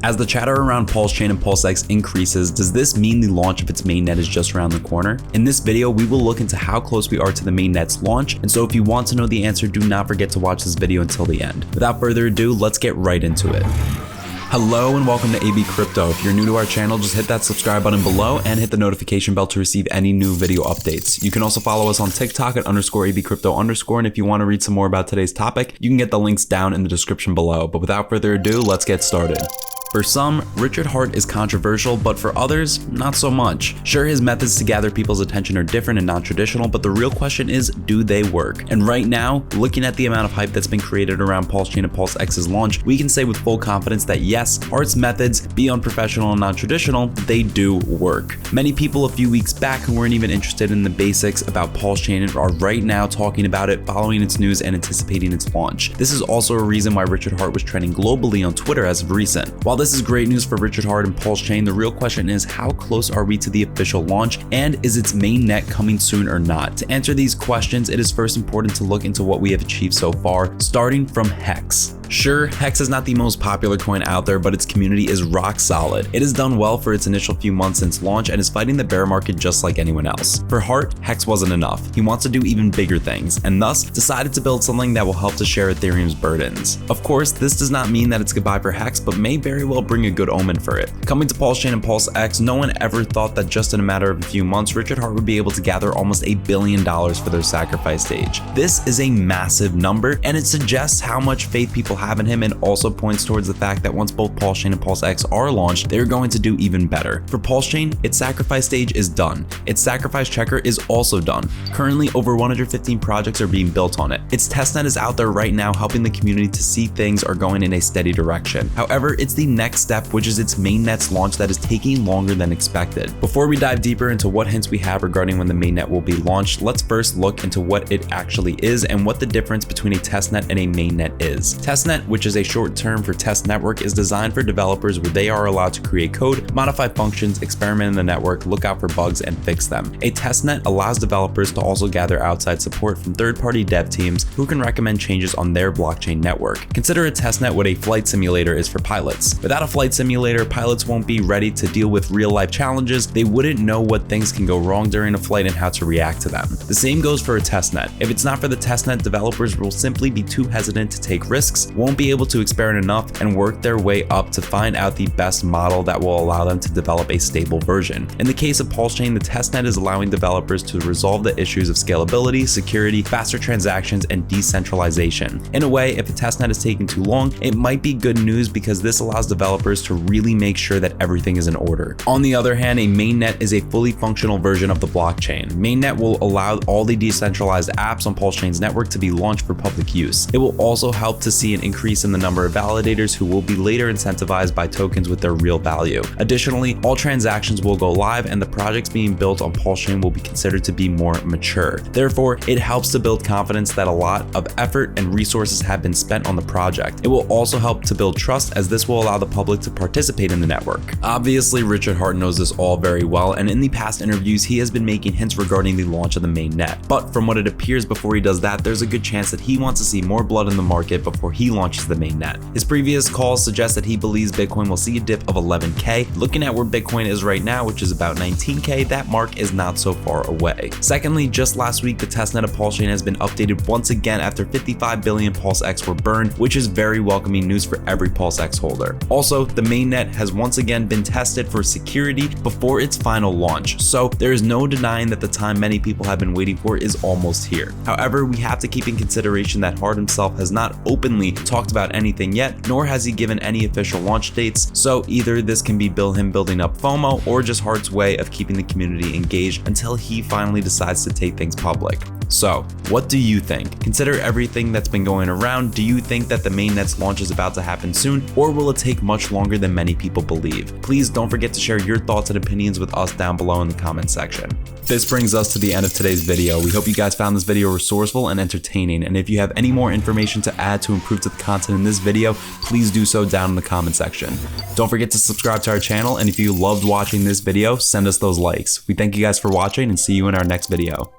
As the chatter around PulseChain and PulseX increases, does this mean the launch of its mainnet is just around the corner? In this video, we will look into how close we are to the mainnet's launch, and so if you want to know the answer, do not forget to watch this video until the end. Without further ado, let's get right into it. Hello and welcome to ABCrypto. If you're new to our channel, just hit that subscribe button below and hit the notification bell to receive any new video updates. You can also follow us on TikTok at _ABCrypto_, and if you want to read some more about today's topic, you can get the links down in the description below. But without further ado, let's get started. For some, Richard Heart is controversial, but for others, not so much. Sure, his methods to gather people's attention are different and non-traditional, but the real question is, do they work? And right now, looking at the amount of hype that's been created around PulseChain and PulseX's launch, we can say with full confidence that yes, Heart's methods, be unprofessional and non-traditional, they do work. Many people a few weeks back who weren't even interested in the basics about PulseChain are right now talking about it, following its news and anticipating its launch. This is also a reason why Richard Heart was trending globally on Twitter as of recent. While this is great news for Richard Heart and PulseChain, the real question is, how close are we to the official launch, and is its mainnet coming soon or not? To answer these questions, it is first important to look into what we have achieved so far, starting from Hex. Sure, Hex is not the most popular coin out there, but its community is rock solid. It has done well for its initial few months since launch and is fighting the bear market just like anyone else. For Heart, Hex wasn't enough. He wants to do even bigger things, and thus decided to build something that will help to share Ethereum's burdens. Of course, this does not mean that it's goodbye for Hex, but may very well bring a good omen for it. Coming to PulseChain and PulseX, no one ever thought that just in a matter of a few months, Richard Heart would be able to gather almost $1 billion for their sacrifice stage. This is a massive number, and it suggests how much faith people have in him, and also points towards the fact that once both PulseChain and PulseX are launched, they're going to do even better. For PulseChain, its sacrifice stage is done. Its sacrifice checker is also done. Currently, over 115 projects are being built on it. Its testnet is out there right now, helping the community to see things are going in a steady direction. However, it's the next step, which is its mainnet's launch, that is taking longer than expected. Before we dive deeper into what hints we have regarding when the mainnet will be launched, let's first look into what it actually is and what the difference between a testnet and a mainnet is. Testnet, which is a short term for test network, is designed for developers where they are allowed to create code, modify functions, experiment in the network, look out for bugs, and fix them. A testnet allows developers to also gather outside support from third-party dev teams who can recommend changes on their blockchain network. Consider a testnet what a flight simulator is for pilots. Without a flight simulator, pilots won't be ready to deal with real-life challenges. They wouldn't know what things can go wrong during a flight and how to react to them. The same goes for a testnet. If it's not for the testnet, developers will simply be too hesitant to take risks, won't be able to experiment enough, and work their way up to find out the best model that will allow them to develop a stable version. In the case of PulseChain, the testnet is allowing developers to resolve the issues of scalability, security, faster transactions, and decentralization. In a way, if a testnet is taking too long, it might be good news because this allows developers to really make sure that everything is in order. On the other hand, a mainnet is a fully functional version of the blockchain. Mainnet will allow all the decentralized apps on PulseChain's network to be launched for public use. It will also help to see an increase in the number of validators who will be later incentivized by tokens with their real value. Additionally, all transactions will go live and the projects being built on PulseChain will be considered to be more mature. Therefore, it helps to build confidence that a lot of effort and resources have been spent on the project. It will also help to build trust, as this will allow the public to participate in the network. Obviously, Richard Heart knows this all very well, and in the past interviews, he has been making hints regarding the launch of the mainnet. But from what it appears, before he does that, there's a good chance that he wants to see more blood in the market before he launches the mainnet. His previous calls suggest that he believes Bitcoin will see a dip of 11K. Looking at where Bitcoin is right now, which is about 19K, that mark is not so far away. Secondly, just last week, the testnet of PulseChain has been updated once again after 55 billion PulseX were burned, which is very welcoming news for every PulseX holder. Also, the mainnet has once again been tested for security before its final launch, so there is no denying that the time many people have been waiting for is almost here. However, we have to keep in consideration that Heart himself has not openly talked about anything yet, nor has he given any official launch dates, so either this can be him building up FOMO or just Heart's way of keeping the community engaged until he finally decides to take things public. So, what do you think? Consider everything that's been going around. Do you think that the mainnet's launch is about to happen soon, or will it take much longer than many people believe? Please don't forget to share your thoughts and opinions with us down below in the comment section. This brings us to the end of today's video. We hope you guys found this video resourceful and entertaining, and if you have any more information to add to improve to the content in this video, please do so down in the comment section. Don't forget to subscribe to our channel, and if you loved watching this video, send us those likes. We thank you guys for watching and see you in our next video.